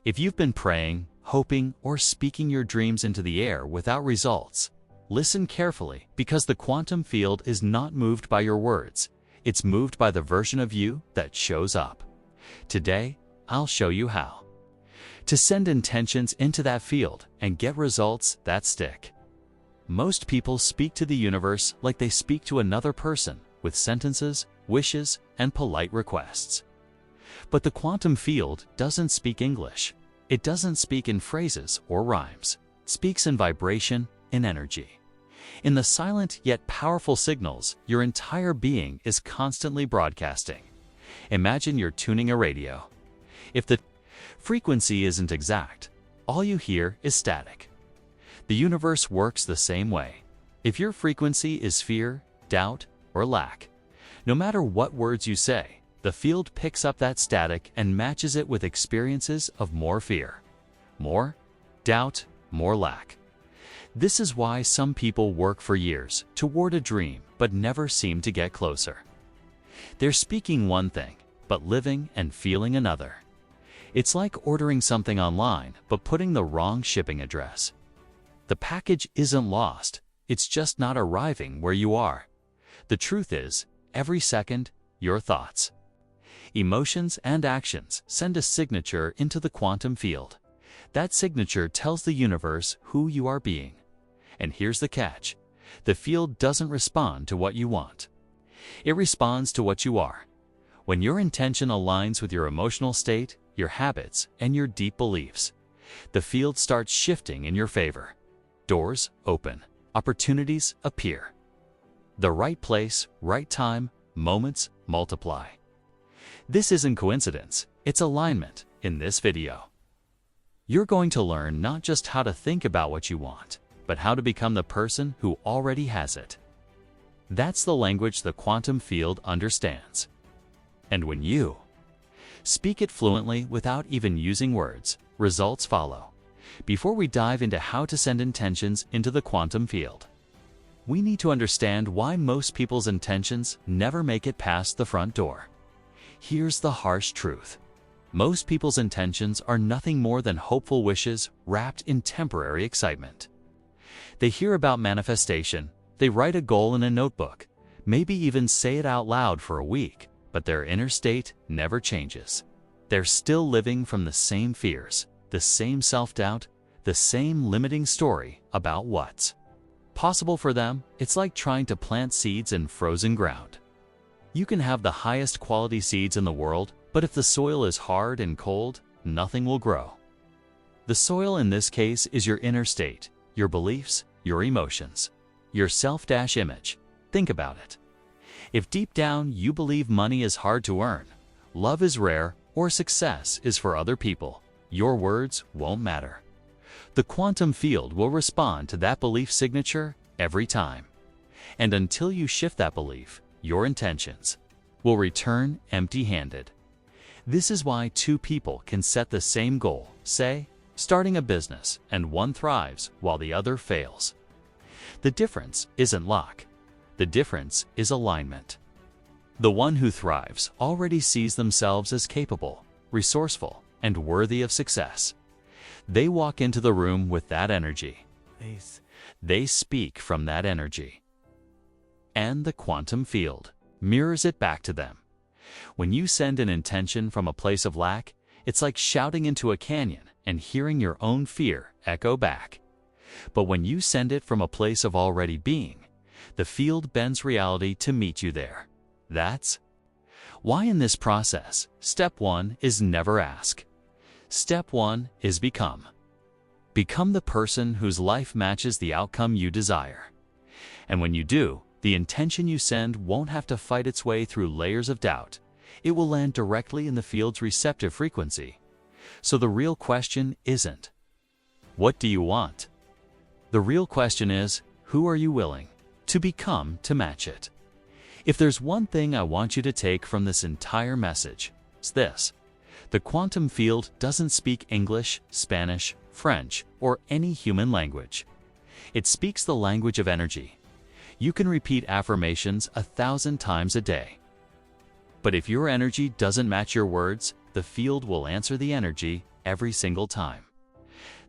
If you've been praying, hoping, or speaking your dreams into the air without results, listen carefully, because the quantum field is not moved by your words. It's moved by the version of you that shows up. Today, I'll show you how to send intentions into that field and get results that stick. Most people speak to the universe like they speak to another person, with sentences, wishes, and polite requests. But the quantum field doesn't speak English. It doesn't speak in phrases or rhymes. It speaks in vibration, in energy. In the silent yet powerful signals your entire being is constantly broadcasting. Imagine you're tuning a radio. If the frequency isn't exact, all you hear is static. The universe works the same way. If your frequency is fear, doubt, or lack, no matter what words you say, the field picks up that static and matches it with experiences of more fear, more doubt, more lack. This is why some people work for years toward a dream but never seem to get closer. They're speaking one thing, but living and feeling another. It's like ordering something online but putting the wrong shipping address. The package isn't lost, it's just not arriving where you are. The truth is, every second, your thoughts, emotions, and actions send a signature into the quantum field. That signature tells the universe who you are being. And here's the catch: the field doesn't respond to what you want. It responds to what you are. When your intention aligns with your emotional state, your habits, and your deep beliefs, the field starts shifting in your favor. Doors open, opportunities appear. The right place, right time, moments multiply. This isn't coincidence, it's alignment. In this video, you're going to learn not just how to think about what you want, but how to become the person who already has it. That's the language the quantum field understands. And when you speak it fluently without even using words, results follow. Before we dive into how to send intentions into the quantum field, we need to understand why most people's intentions never make it past the front door. Here's the harsh truth: most people's intentions are nothing more than hopeful wishes wrapped in temporary excitement. They hear about manifestation, they write a goal in a notebook, maybe even say it out loud for a week, but their inner state never changes. They're still living from the same fears, the same self-doubt, the same limiting story about what's possible for them. It's like trying to plant seeds in frozen ground. You can have the highest quality seeds in the world, but if the soil is hard and cold, nothing will grow. The soil in this case is your inner state, your beliefs, your emotions, your self-image. Think about it. If deep down you believe money is hard to earn, love is rare, or success is for other people, your words won't matter. The quantum field will respond to that belief signature every time. And until you shift that belief, your intentions will return empty-handed. This is why two people can set the same goal, say, starting a business, and one thrives while the other fails. The difference isn't luck. The difference is alignment. The one who thrives already sees themselves as capable, resourceful, and worthy of success. They walk into the room with that energy. They speak from that energy. And the quantum field mirrors it back to them. When you send an intention from a place of lack, it's like shouting into a canyon and hearing your own fear echo back. But when you send it from a place of already being, the field bends reality to meet you there. That's why in this process, step one is never ask. Step one is become. Become the person whose life matches the outcome you desire. And when you do, the intention you send won't have to fight its way through layers of doubt. It will land directly in the field's receptive frequency. So the real question isn't, what do you want? The real question is, who are you willing to become to match it? If there's one thing I want you to take from this entire message, it's this: the quantum field doesn't speak English, Spanish, French, or any human language. It speaks the language of energy. You can repeat affirmations 1,000 times a day. But if your energy doesn't match your words, the field will answer the energy every single time.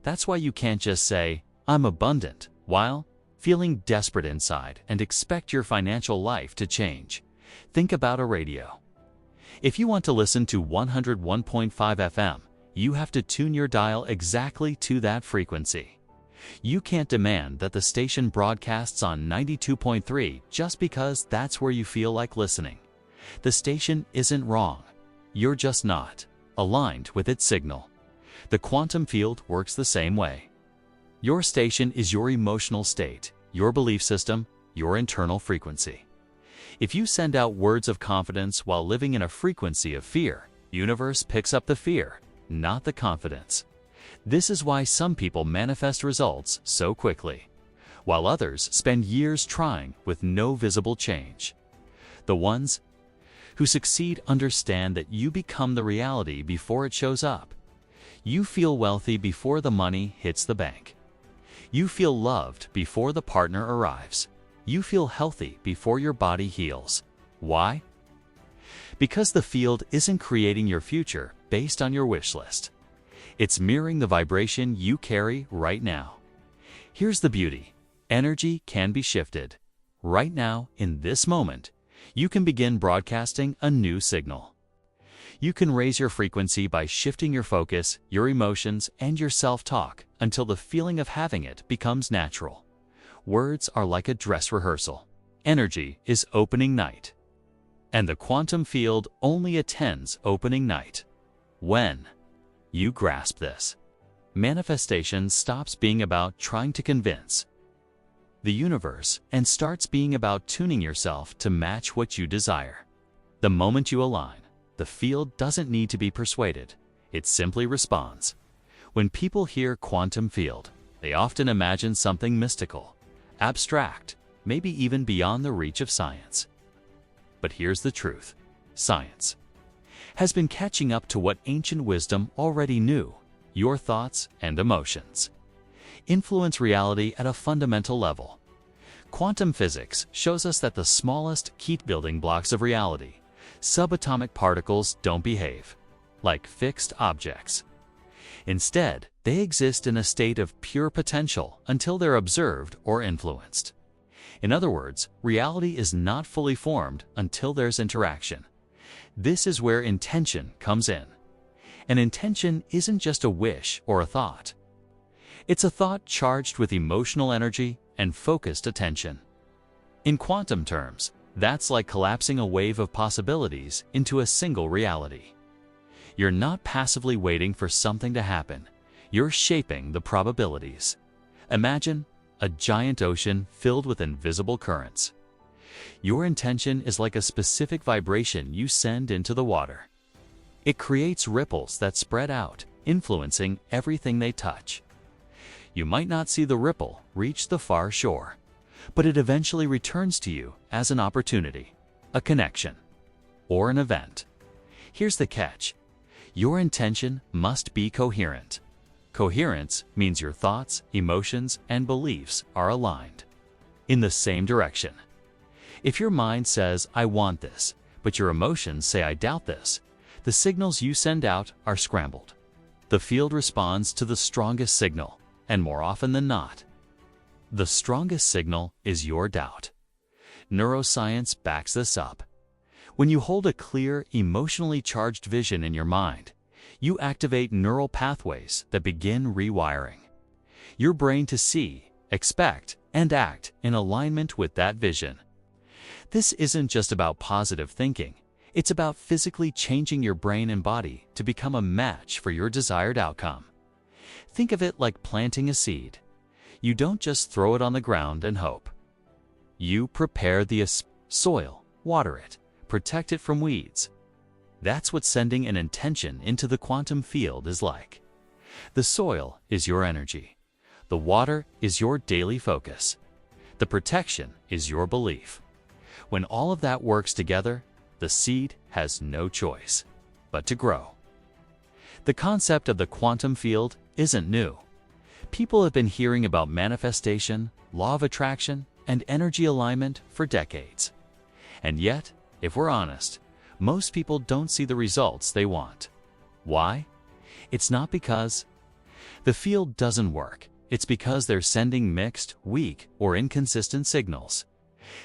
That's why you can't just say, "I'm abundant," while feeling desperate inside and expect your financial life to change. Think about a radio. If you want to listen to 101.5 FM, you have to tune your dial exactly to that frequency. You can't demand that the station broadcasts on 92.3 just because that's where you feel like listening. The station isn't wrong. You're just not aligned with its signal. The quantum field works the same way. Your station is your emotional state, your belief system, your internal frequency. If you send out words of confidence while living in a frequency of fear, the universe picks up the fear, not the confidence. This is why some people manifest results so quickly, while others spend years trying with no visible change. The ones who succeed understand that you become the reality before it shows up. You feel wealthy before the money hits the bank. You feel loved before the partner arrives. You feel healthy before your body heals. Why? Because the field isn't creating your future based on your wish list. It's mirroring the vibration you carry right now. Here's the beauty. Energy can be shifted. Right now, in this moment, you can begin broadcasting a new signal. You can raise your frequency by shifting your focus, your emotions, and your self-talk until the feeling of having it becomes natural. Words are like a dress rehearsal. Energy is opening night. And the quantum field only attends opening night. When you grasp this, manifestation stops being about trying to convince the universe and starts being about tuning yourself to match what you desire. The moment you align, the field doesn't need to be persuaded. It simply responds. When people hear quantum field, they often imagine something mystical, abstract, maybe even beyond the reach of science. But here's the truth. Science has been catching up to what ancient wisdom already knew. Your thoughts and emotions influence reality at a fundamental level. Quantum physics shows us that the smallest key building blocks of reality, subatomic particles, don't behave like fixed objects. Instead, they exist in a state of pure potential until they're observed or influenced. In other words, reality is not fully formed until there's interaction. This is where intention comes in. An intention isn't just a wish or a thought. It's a thought charged with emotional energy and focused attention. In quantum terms, that's like collapsing a wave of possibilities into a single reality. You're not passively waiting for something to happen. You're shaping the probabilities. Imagine a giant ocean filled with invisible currents. Your intention is like a specific vibration you send into the water. It creates ripples that spread out, influencing everything they touch. You might not see the ripple reach the far shore, but it eventually returns to you as an opportunity, a connection, or an event. Here's the catch. Your intention must be coherent. Coherence means your thoughts, emotions, and beliefs are aligned in the same direction. If your mind says, "I want this," but your emotions say, "I doubt this," the signals you send out are scrambled. The field responds to the strongest signal, and more often than not, the strongest signal is your doubt. Neuroscience backs this up. When you hold a clear, emotionally charged vision in your mind, you activate neural pathways that begin rewiring your brain to see, expect, and act in alignment with that vision. This isn't just about positive thinking. It's about physically changing your brain and body to become a match for your desired outcome. Think of it like planting a seed. You don't just throw it on the ground and hope. You prepare the soil, water it, protect it from weeds. That's what sending an intention into the quantum field is like. The soil is your energy. The water is your daily focus. The protection is your belief. When all of that works together, the seed has no choice but to grow. The concept of the quantum field isn't new. People have been hearing about manifestation, law of attraction, and energy alignment for decades. And yet, if we're honest, most people don't see the results they want. Why? It's not because the field doesn't work. It's because they're sending mixed, weak, or inconsistent signals.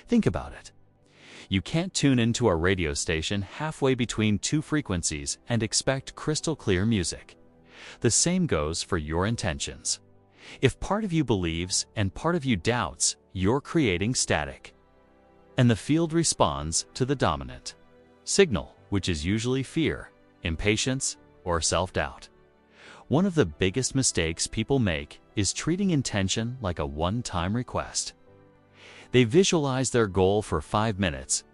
Think about it. You can't tune into a radio station halfway between two frequencies and expect crystal clear music. The same goes for your intentions. If part of you believes and part of you doubts, you're creating static. And the field responds to the dominant signal, which is usually fear, impatience, or self-doubt. One of the biggest mistakes people make is treating intention like a one-time request. They visualize their goal for 5 minutes,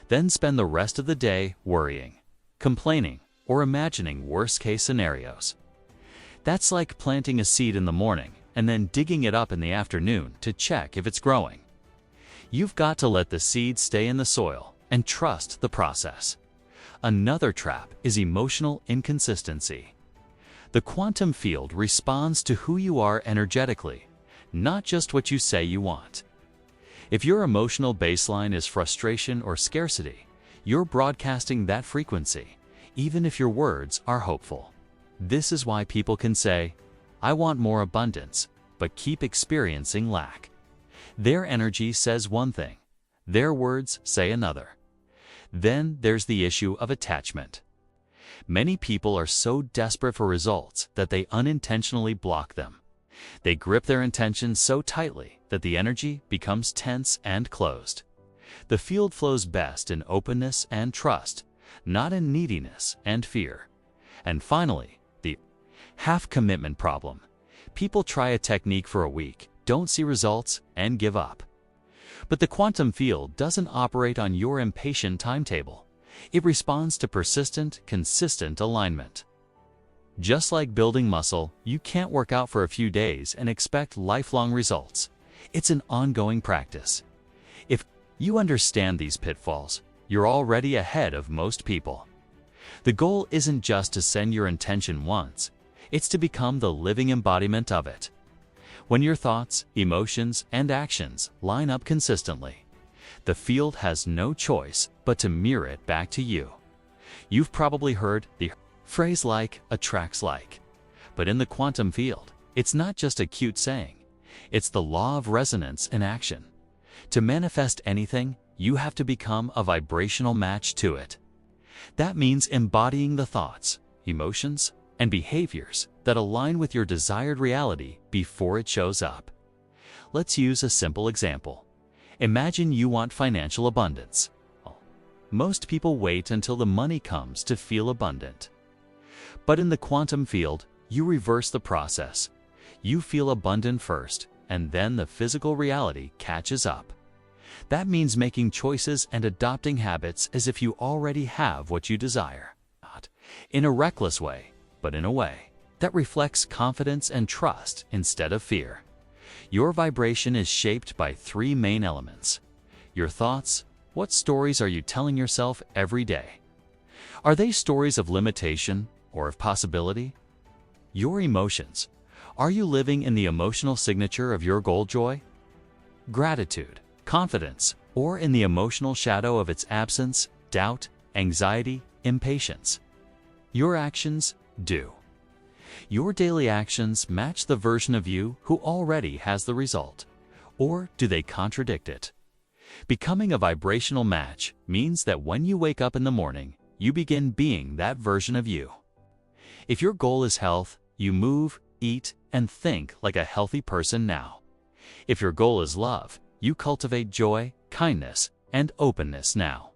then spend the rest of the day worrying, complaining, or imagining worst-case scenarios. That's like planting a seed in the morning and then digging it up in the afternoon to check if it's growing. You've got to let the seed stay in the soil and trust the process. Another trap is emotional inconsistency. The quantum field responds to who you are energetically, not just what you say you want. If your emotional baseline is frustration or scarcity, you're broadcasting that frequency, even if your words are hopeful. This is why people can say, "I want more abundance," but keep experiencing lack. Their energy says one thing, their words say another. Then there's the issue of attachment. Many people are so desperate for results that they unintentionally block them. They grip their intentions so tightly that the energy becomes tense and closed. The field flows best in openness and trust, not in neediness and fear. And finally, the half-commitment problem. People try a technique for a week, don't see results, and give up. But the quantum field doesn't operate on your impatient timetable. It responds to persistent, consistent alignment. Just like building muscle, you can't work out for a few days and expect lifelong results. It's an ongoing practice. If you understand these pitfalls, you're already ahead of most people. The goal isn't just to send your intention once, it's to become the living embodiment of it. When your thoughts, emotions, and actions line up consistently, the field has no choice but to mirror it back to you. You've probably heard the phrase "like attracts like," but in the quantum field, it's not just a cute saying. It's the law of resonance in action. To manifest anything, you have to become a vibrational match to it. That means embodying the thoughts, emotions, and behaviors that align with your desired reality before it shows up. Let's use a simple example. Imagine you want financial abundance. Most people wait until the money comes to feel abundant. But in the quantum field, you reverse the process. You feel abundant first, and then the physical reality catches up. That means making choices and adopting habits as if you already have what you desire. Not in a reckless way, but in a way that reflects confidence and trust instead of fear. Your vibration is shaped by 3 main elements. Your thoughts. What stories are you telling yourself every day? Are they stories of limitation or of possibility? Your emotions. Are you living in the emotional signature of your goal joy, gratitude, confidence, or in the emotional shadow of its absence, doubt, anxiety, impatience? Your actions do. Your daily actions match the version of you who already has the result, or do they contradict it? Becoming a vibrational match means that when you wake up in the morning, you begin being that version of you. If your goal is health, you move, eat, and think like a healthy person now. If your goal is love, you cultivate joy, kindness, and openness now.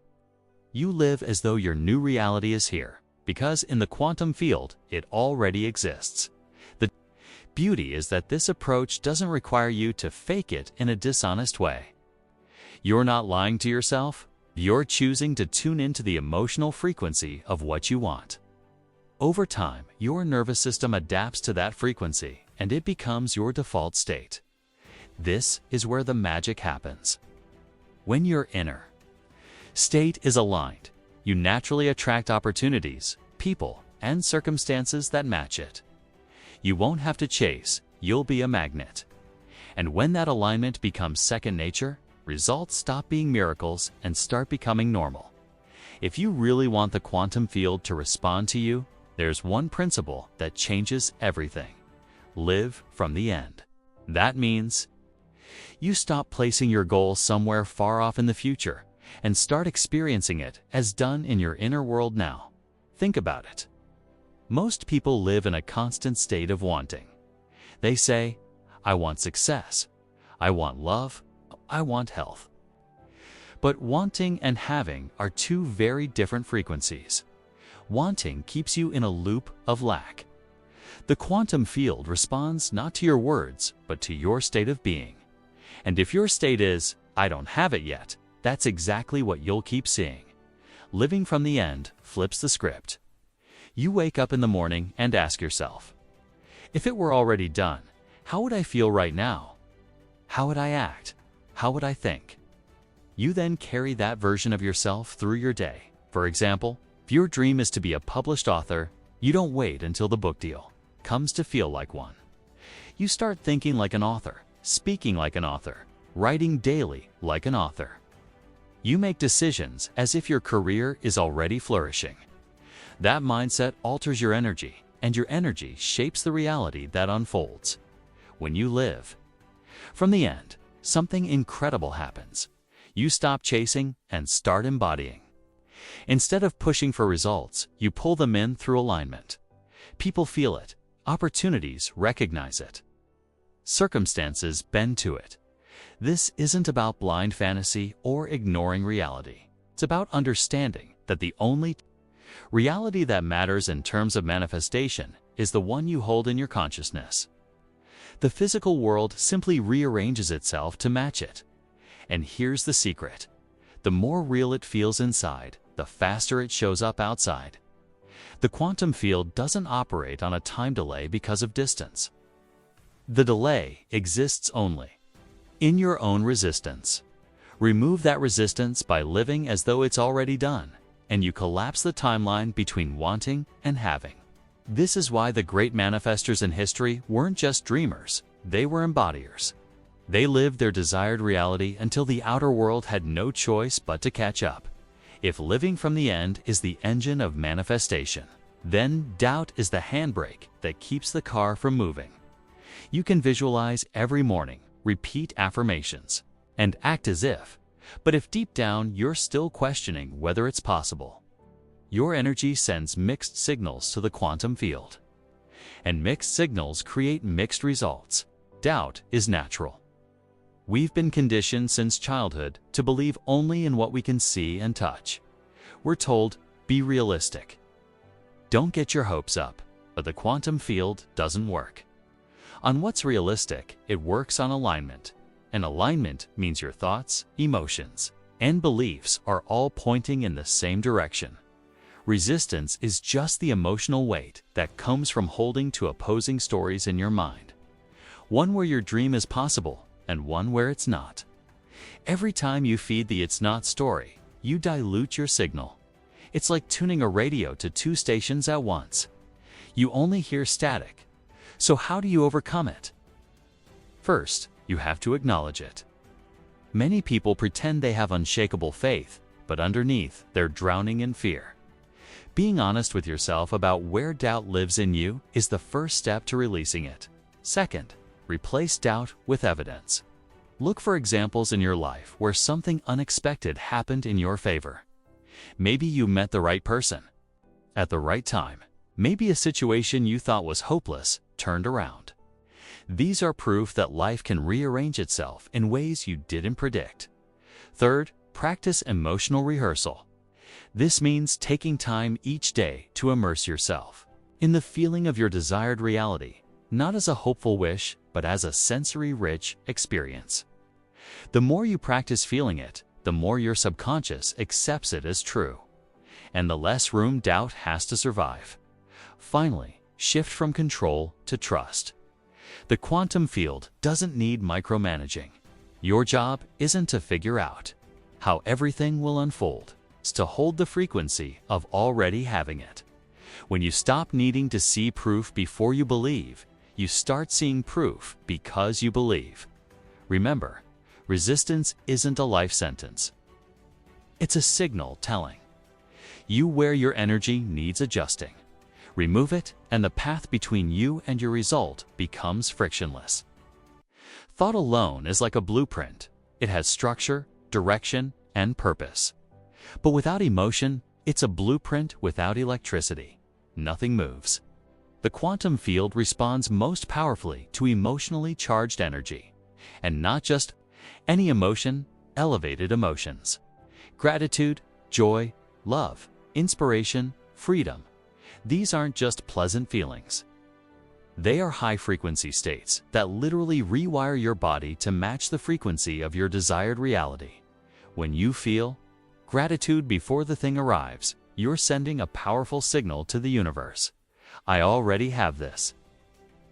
You live as though your new reality is here, because in the quantum field, it already exists. The beauty is that this approach doesn't require you to fake it in a dishonest way. You're not lying to yourself, you're choosing to tune into the emotional frequency of what you want. Over time, your nervous system adapts to that frequency, and it becomes your default state. This is where the magic happens. When your inner state is aligned, you naturally attract opportunities, people, and circumstances that match it. You won't have to chase, you'll be a magnet. And when that alignment becomes second nature, results stop being miracles and start becoming normal. If you really want the quantum field to respond to you, There's one principle that changes everything. Live from the end. That means you stop placing your goal somewhere far off in the future and start experiencing it as done in your inner world now. Think about it. Most people live in a constant state of wanting. They say, I want success, I want love, I want health. But wanting and having are two very different frequencies. Wanting keeps you in a loop of lack. The quantum field responds not to your words, but to your state of being. And if your state is, I don't have it yet, that's exactly what you'll keep seeing. Living from the end flips the script. You wake up in the morning and ask yourself, if it were already done, how would I feel right now? How would I act? How would I think? You then carry that version of yourself through your day. For example, if your dream is to be a published author, you don't wait until the book deal comes to feel like one. You start thinking like an author, speaking like an author, writing daily like an author. You make decisions as if your career is already flourishing. That mindset alters your energy, and your energy shapes the reality that unfolds. When you live from the end, something incredible happens. You stop chasing and start embodying. Instead of pushing for results, you pull them in through alignment. People feel it. Opportunities recognize it. Circumstances bend to it. This isn't about blind fantasy or ignoring reality. It's about understanding that the only reality that matters in terms of manifestation is the one you hold in your consciousness. The physical world simply rearranges itself to match it. And here's the secret. The more real it feels inside, the faster it shows up outside. The quantum field doesn't operate on a time delay because of distance. The delay exists only in your own resistance. Remove that resistance by living as though it's already done, and you collapse the timeline between wanting and having. This is why the great manifestors in history weren't just dreamers, they were embodiers. They lived their desired reality until the outer world had no choice but to catch up. If living from the end is the engine of manifestation, then doubt is the handbrake that keeps the car from moving. You can visualize every morning, repeat affirmations, and act as if, but if deep down you're still questioning whether it's possible, your energy sends mixed signals to the quantum field. And mixed signals create mixed results. Doubt is natural. We've been conditioned since childhood to believe only in what we can see and touch. We're told, be realistic. Don't get your hopes up, but the quantum field doesn't work. On what's realistic, it works on alignment. And alignment means your thoughts, emotions, and beliefs are all pointing in the same direction. Resistance is just the emotional weight that comes from holding to opposing stories in your mind. One where your dream is possible, and one where it's not. Every time you feed the "it's not" story, you dilute your signal. It's like tuning a radio to two stations at once. You only hear static. So how do you overcome it? First, you have to acknowledge it. Many people pretend they have unshakable faith, but underneath, they're drowning in fear. Being honest with yourself about where doubt lives in you is the first step to releasing it. Second, replace doubt with evidence. Look for examples in your life where something unexpected happened in your favor. Maybe you met the right person at the right time. Maybe a situation you thought was hopeless turned around. These are proof that life can rearrange itself in ways you didn't predict. Third, practice emotional rehearsal. This means taking time each day to immerse yourself in the feeling of your desired reality, not as a hopeful wish, but as a sensory-rich experience. The more you practice feeling it, the more your subconscious accepts it as true, and the less room doubt has to survive. Finally, shift from control to trust. The quantum field doesn't need micromanaging. Your job isn't to figure out how everything will unfold. It's to hold the frequency of already having it. When you stop needing to see proof before you believe, you start seeing proof because you believe. Remember, resistance isn't a life sentence. It's a signal telling you where your energy needs adjusting. Remove it, and the path between you and your result becomes frictionless. Thought alone is like a blueprint. It has structure, direction, and purpose. But without emotion, it's a blueprint without electricity. Nothing moves. The quantum field responds most powerfully to emotionally charged energy. And not just any emotion, elevated emotions. Gratitude, joy, love, inspiration, freedom. These aren't just pleasant feelings. They are high-frequency states that literally rewire your body to match the frequency of your desired reality. When you feel gratitude before the thing arrives, you're sending a powerful signal to the universe. I already have this.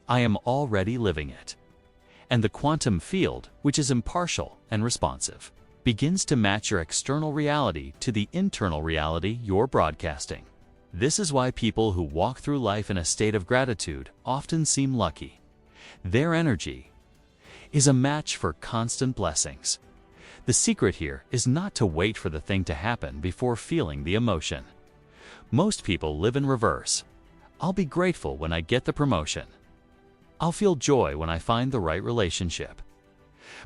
I am already living it. And the quantum field, which is impartial and responsive, begins to match your external reality to the internal reality you're broadcasting. This is why people who walk through life in a state of gratitude often seem lucky. Their energy is a match for constant blessings. The secret here is not to wait for the thing to happen before feeling the emotion. Most people live in reverse. I'll be grateful when I get the promotion. I'll feel joy when I find the right relationship.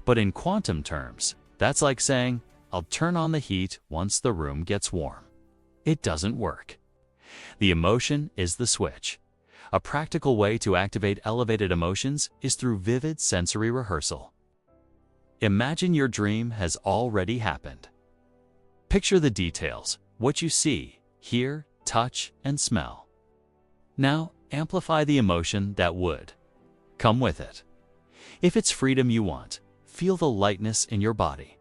But in quantum terms, that's like saying, I'll turn on the heat once the room gets warm. It doesn't work. The emotion is the switch. A practical way to activate elevated emotions is through vivid sensory rehearsal. Imagine your dream has already happened. Picture the details, what you see, hear, touch, and smell. Now, amplify the emotion that would come with it. If it's freedom you want, feel the lightness in your body.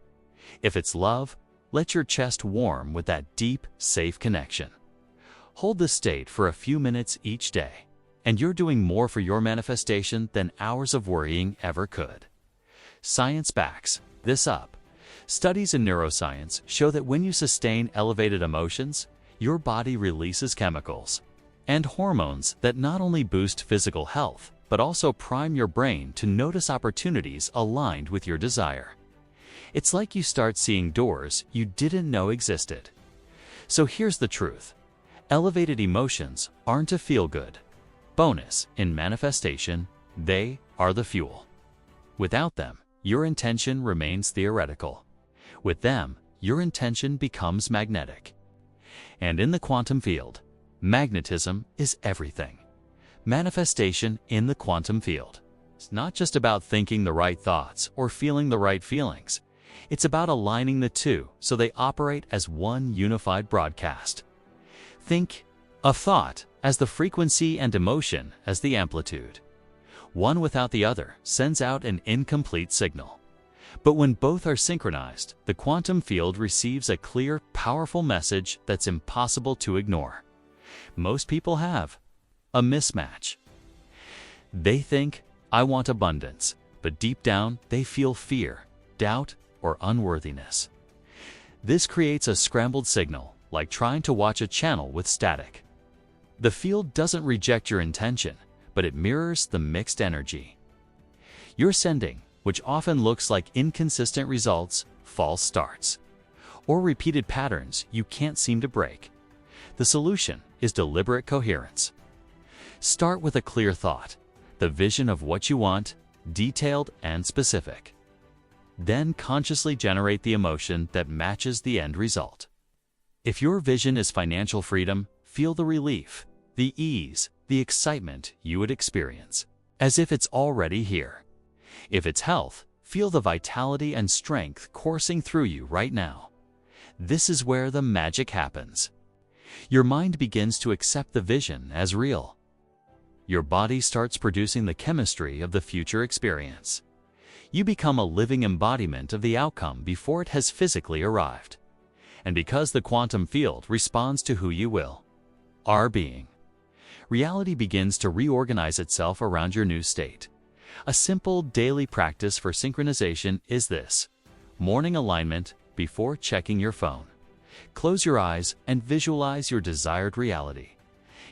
If it's love, let your chest warm with that deep, safe connection. Hold this state for a few minutes each day, and you're doing more for your manifestation than hours of worrying ever could. Science backs this up. Studies in neuroscience show that when you sustain elevated emotions, your body releases chemicals and hormones that not only boost physical health, but also prime your brain to notice opportunities aligned with your desire. It's like you start seeing doors you didn't know existed. So here's the truth. Elevated emotions aren't a feel-good bonus in manifestation, they are the fuel. Without them, your intention remains theoretical. With them, your intention becomes magnetic. And in the quantum field, magnetism is everything. Manifestation in the quantum field. It's not just about thinking the right thoughts or feeling the right feelings. It's about aligning the two so they operate as one unified broadcast. Think of thought as the frequency and emotion as the amplitude. One without the other sends out an incomplete signal. But when both are synchronized, the quantum field receives a clear, powerful message that's impossible to ignore. Most people have a mismatch. They think, I want abundance, but deep down they feel fear, doubt, or unworthiness. This creates a scrambled signal, like trying to watch a channel with static. The field doesn't reject your intention, but it mirrors the mixed energy. You're sending, which often looks like inconsistent results, false starts, or repeated patterns you can't seem to break. The solution is deliberate coherence. Start with a clear thought, the vision of what you want, detailed and specific. Then consciously generate the emotion that matches the end result. If your vision is financial freedom, feel the relief, the ease, the excitement you would experience, as if it's already here. If it's health, feel the vitality and strength coursing through you right now. This is where the magic happens. Your mind begins to accept the vision as real. Your body starts producing the chemistry of the future experience. You become a living embodiment of the outcome before it has physically arrived. And because the quantum field responds to who you will, are being, reality begins to reorganize itself around your new state. A simple daily practice for synchronization is this: morning alignment before checking your phone. Close your eyes and visualize your desired reality.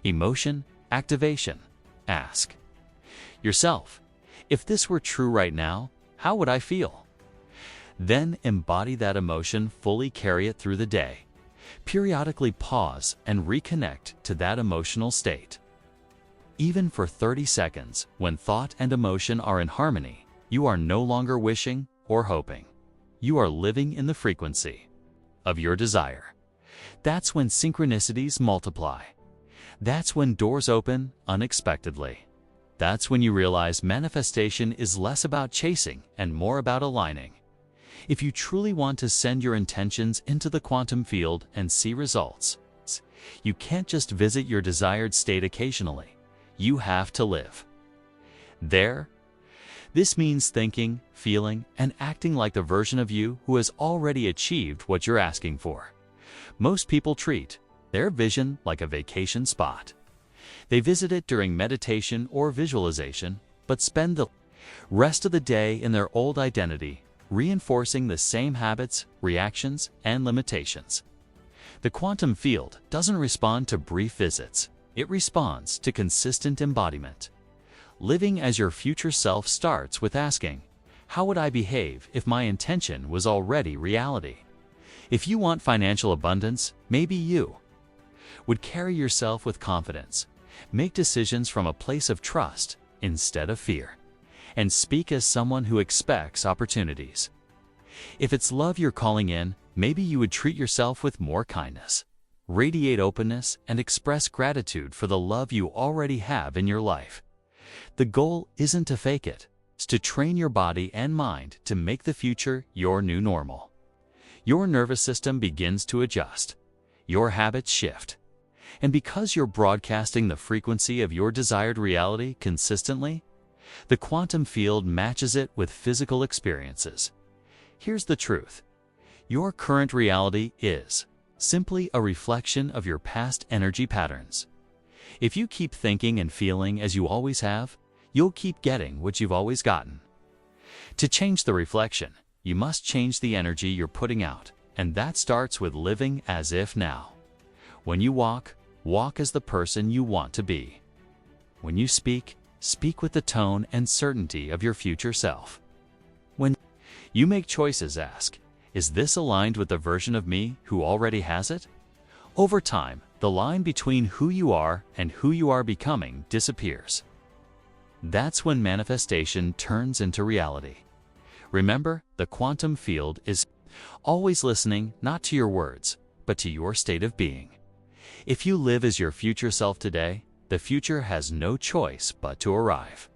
Emotion, activation. Ask yourself, if this were true right now, how would I feel? Then embody that emotion, fully carry it through the day. Periodically pause and reconnect to that emotional state. Even for 30 seconds, when thought and emotion are in harmony, you are no longer wishing or hoping. You are living in the frequency of your desire. That's when synchronicities multiply. That's when doors open unexpectedly. That's when you realize manifestation is less about chasing and more about aligning. If you truly want to send your intentions into the quantum field and see results, you can't just visit your desired state occasionally. You have to live there. This means thinking, feeling, and acting like the version of you who has already achieved what you're asking for. Most people treat their vision like a vacation spot. They visit it during meditation or visualization, but spend the rest of the day in their old identity, reinforcing the same habits, reactions, and limitations. The quantum field doesn't respond to brief visits. It responds to consistent embodiment. Living as your future self starts with asking, how would I behave if my intention was already reality? If you want financial abundance, maybe you would carry yourself with confidence, make decisions from a place of trust instead of fear, and speak as someone who expects opportunities. If it's love you're calling in, maybe you would treat yourself with more kindness, radiate openness, and express gratitude for the love you already have in your life. The goal isn't to fake it, it's to train your body and mind to make the future your new normal. Your nervous system begins to adjust. Your habits shift. And because you're broadcasting the frequency of your desired reality consistently, the quantum field matches it with physical experiences. Here's the truth. Your current reality is simply a reflection of your past energy patterns. If you keep thinking and feeling as you always have, you'll keep getting what you've always gotten. To change the reflection, you must change the energy you're putting out, and that starts with living as if now. When you walk, walk as the person you want to be. When you speak, speak with the tone and certainty of your future self. When you make choices, ask, is this aligned with the version of me who already has it? Over time, the line between who you are and who you are becoming disappears. That's when manifestation turns into reality. Remember, the quantum field is always listening not to your words, but to your state of being. If you live as your future self today, the future has no choice but to arrive.